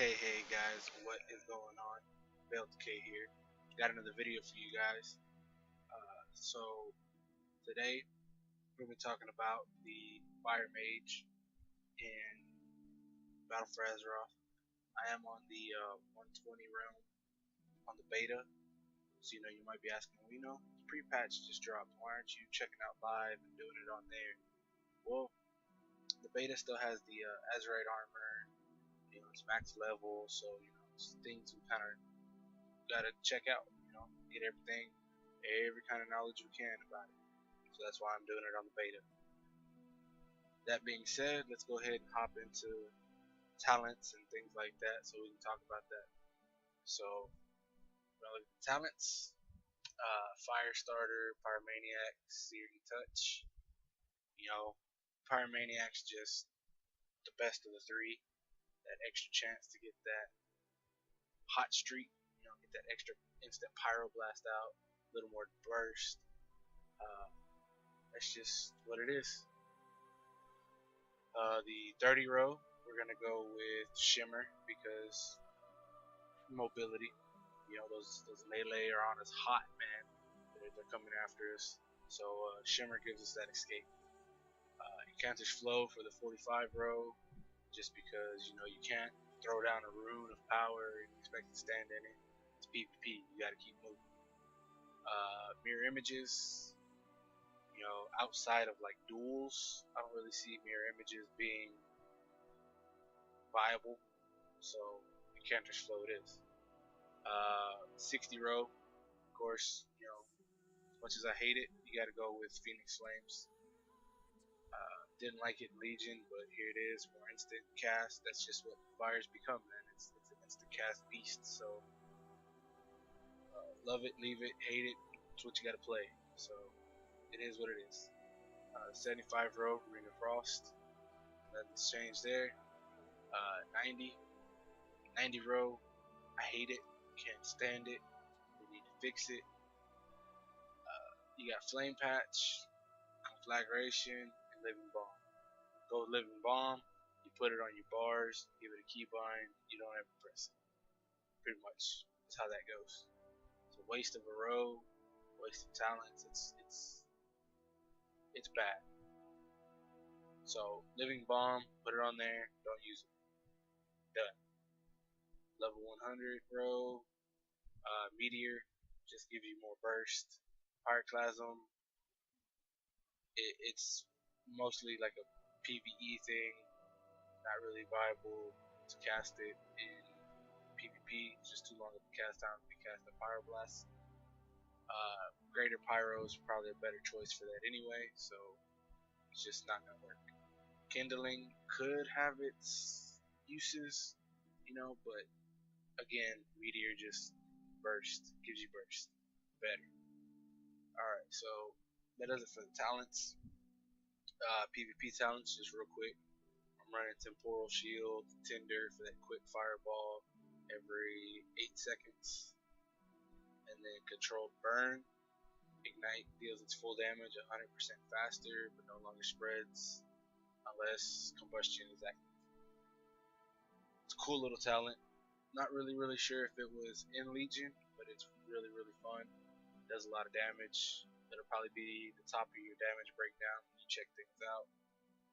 Hey guys, what is going on? Belt K here. Got another video for you guys. So today we're gonna be talking about the Fire Mage in Battle for Azeroth. I am on the 120 realm on the beta, so you might be asking, the pre-patch just dropped. Why aren't you checking out live and doing it on there? Well, the beta still has the Azerite armor. It's max level, so it's things we kind of gotta check out. Get every kind of knowledge we can about it. So that's why I'm doing it on the beta. That being said, let's go ahead and hop into talents and things like that, so we can talk about that. So, look at the talents: Fire Starter, Pyromaniac, Searing Touch. Pyromaniac's just the best of the three. That extra chance to get that hot streak, get that extra instant pyro blast out, a little more burst. That's just what it is. The 30 row, we're gonna go with Shimmer because mobility. Those melee are on us hot, man. They're coming after us. So Shimmer gives us that escape. Incantish Flow for the 45 row, just because you can't throw down a rune of power and expect to stand in it. It's PvP. You got to keep moving. Mirror images. Outside of like duels, I don't really see mirror images being viable. So Incantish Flow it is. 60 row, of course. As much as I hate it, you got to go with Phoenix Flames. Didn't like it in Legion, but here it is, more instant cast. That's just what fires become, man. It's an instant cast beast. So love it, leave it, hate it. It's what you got to play. So it is what it is. 75 row, Ring of Frost. Nothing's changed there. 90 row, I hate it, can't stand it. We need to fix it. You got Flame Patch, Conflagration, and Living Bomb. Go with Living Bomb, you put it on your bars, give it a keybind, you don't ever press it. Pretty much, that's how that goes. It's a waste of a row, waste of talents. It's bad. So Living Bomb, put it on there, don't use it. Done. Level 100 row, Meteor, just gives you more burst. Pyroclasm, it's mostly like a PvE thing, not really viable to cast it in PvP. It's just too long of a cast time to cast a Pyroblast. Greater Pyro is probably a better choice for that anyway, so it's just not gonna work. Kindling could have its uses, but again, Meteor just burst, gives you burst, better. Alright, so that does it for the talents. PvP talents, just real quick. I'm running Temporal Shield, Tinder for that quick fireball every 8 seconds. And then Controlled Burn. Ignite deals its full damage 100% faster, but no longer spreads unless Combustion is active. It's a cool little talent. Not really sure if it was in Legion, but it's really fun. Does a lot of damage. It'll probably be the top of your damage breakdown when you check things out.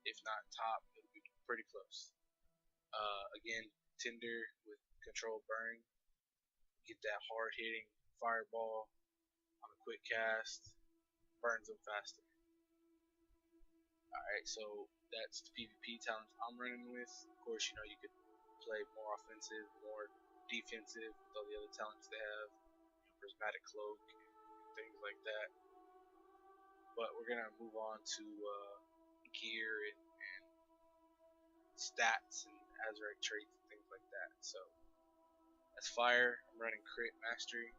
If not top, it'll be pretty close. Again, Tinder with Controlled Burn. Get that hard hitting fireball on a quick cast. Burns them faster. Alright, so that's the PvP talents I'm running with. Of course, you could play more offensive, more defensive with all the other talents they have. Prismatic Cloak, things like that. But we're gonna move on to gear and stats and Azerite traits and things like that. So that's Fire. I'm running Crit Mastery.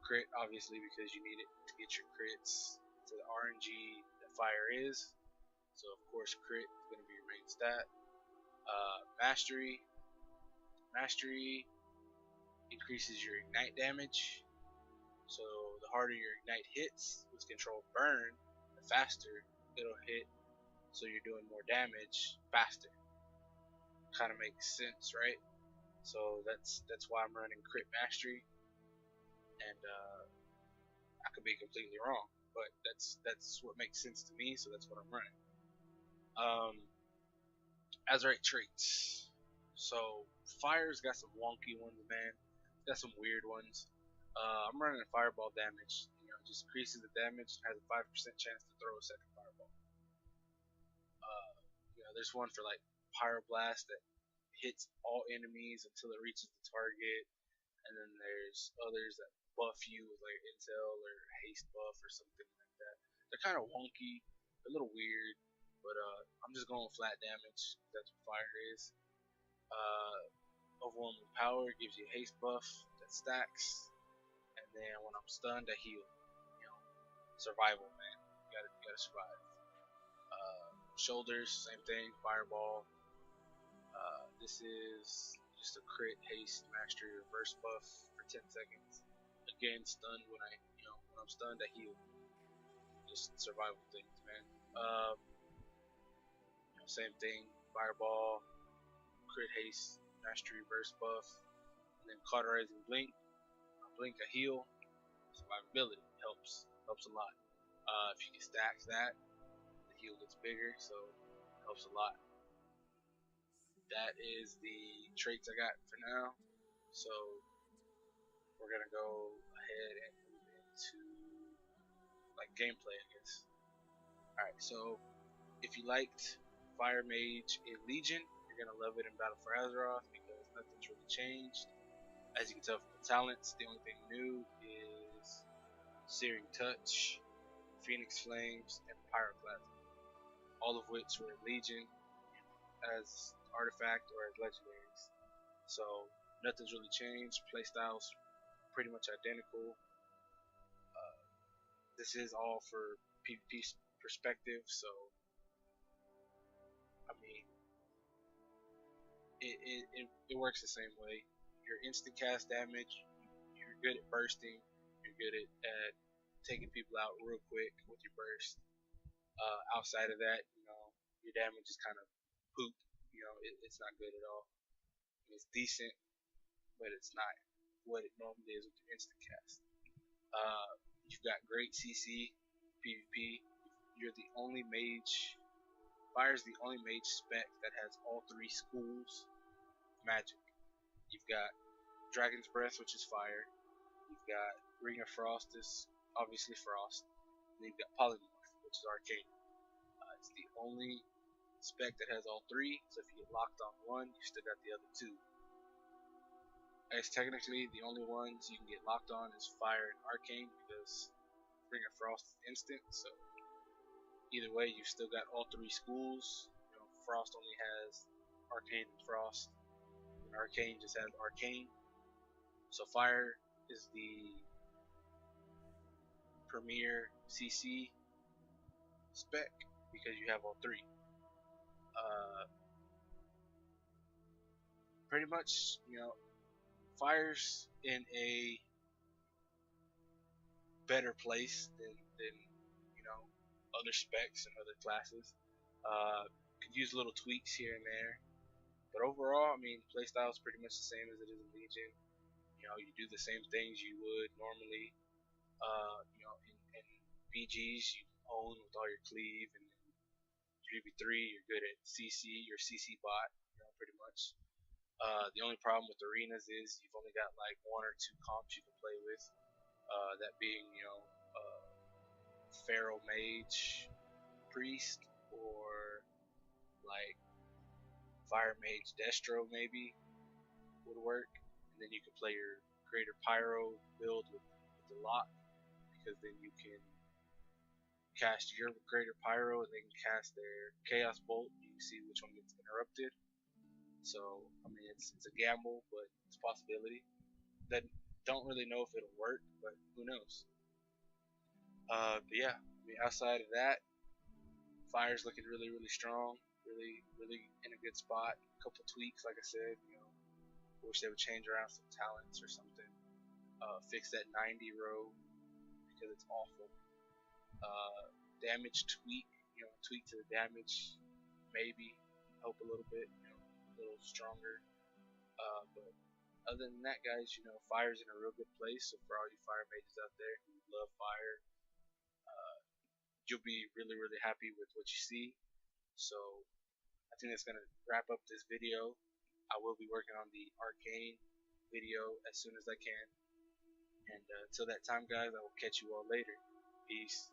Crit, obviously, because you need it to get your crits to the RNG that Fire is. So of course, Crit is gonna be your main stat. Mastery increases your ignite damage. So the harder your ignite hits with Controlled Burn, the faster it'll hit, so you're doing more damage faster. kind of makes sense, right? So that's why I'm running crit mastery, and I could be completely wrong, but that's what makes sense to me, so that's what I'm running. Azeroth traits. So fire's got some wonky ones, man. It's got some weird ones. I'm running a fireball damage. Just increases the damage and has a 5% chance to throw a second fireball. There's one for like pyroblast that hits all enemies until it reaches the target, and then there's others that buff you with like intel or haste buff or something like that. They're kind of wonky, a little weird, but I'm just going flat damage. That's what fire is. Overwhelming power gives you a haste buff that stacks, and then when I'm stunned, I heal. Survival, man. You gotta survive. Shoulders, same thing. Fireball. This is just a crit haste mastery reverse buff for 10 seconds. Again, stunned when I'm stunned, I heal. Just survival things, man. Same thing. Fireball, crit haste mastery reverse buff, and then cauterizing blink. Blink, I heal. Survivability helps a lot. If you can stack that, the heal gets bigger, so it helps a lot. That is the traits I got for now. So we're gonna go ahead and move into like gameplay, I guess. Alright, so if you liked Fire Mage in Legion, you're gonna love it in Battle for Azeroth because nothing's really changed. As you can tell from the talents, the only thing new is Searing Touch, Phoenix Flames, and Pyroclasm, all of which were in Legion as artifact or as legendaries. So nothing's really changed. Playstyles pretty much identical. This is all for PvP perspective, so I mean it works the same way. Your instant cast damage, you're good at bursting, you're good at taking people out real quick with your burst. Outside of that, your damage is kind of poop. It's not good at all. It's decent, but it's not what it normally is with your instant cast. You've got great CC, PvP. You're the only mage. Fire's the only mage spec that has all three schools magic. You've got Dragon's Breath, which is fire. You've got Ring of Frost, is obviously frost. And you've got Polymorph, which is arcane. It's the only spec that has all three, so if you get locked on one, you still got the other two. As technically, the only ones you can get locked on is Fire and Arcane, because Ring of Frost is instant, so either way, you've still got all three schools. Frost only has Arcane and Frost, and Arcane just has Arcane. So Fire is the premier CC spec, because you have all three. Pretty much, Fire's in a better place than other specs and other classes. Could use little tweaks here and there, but overall, I mean, playstyle is pretty much the same as it is in Legion. You do the same things you would normally. In BGs, you own with all your cleave, and in 3v3, you're good at CC, your CC bot, pretty much. The only problem with arenas is you've only got like one or two comps you can play with. That being, Feral Mage Priest, or like Fire Mage Destro maybe would work. And then you can play your Greater Pyro build with the lock, because then you can cast your Greater Pyro and they can cast their Chaos Bolt. You can see which one gets interrupted. So, I mean, it's a gamble, but it's a possibility. That don't really know if it'll work, but who knows. But yeah, I mean, outside of that, Fire's looking really, really strong, really, really in a good spot. A couple tweaks, like I said, wish they would change around some talents or something. Fix that 90 row, because it's awful. Damage tweak, tweak to the damage, maybe help a little bit. little stronger. But other than that, guys, fire's in a real good place. So for all you fire mages out there who love fire, you'll be really, really happy with what you see. So I think that's gonna wrap up this video. I will be working on the arcane video as soon as I can. And until that time, guys, I will catch you all later. Peace.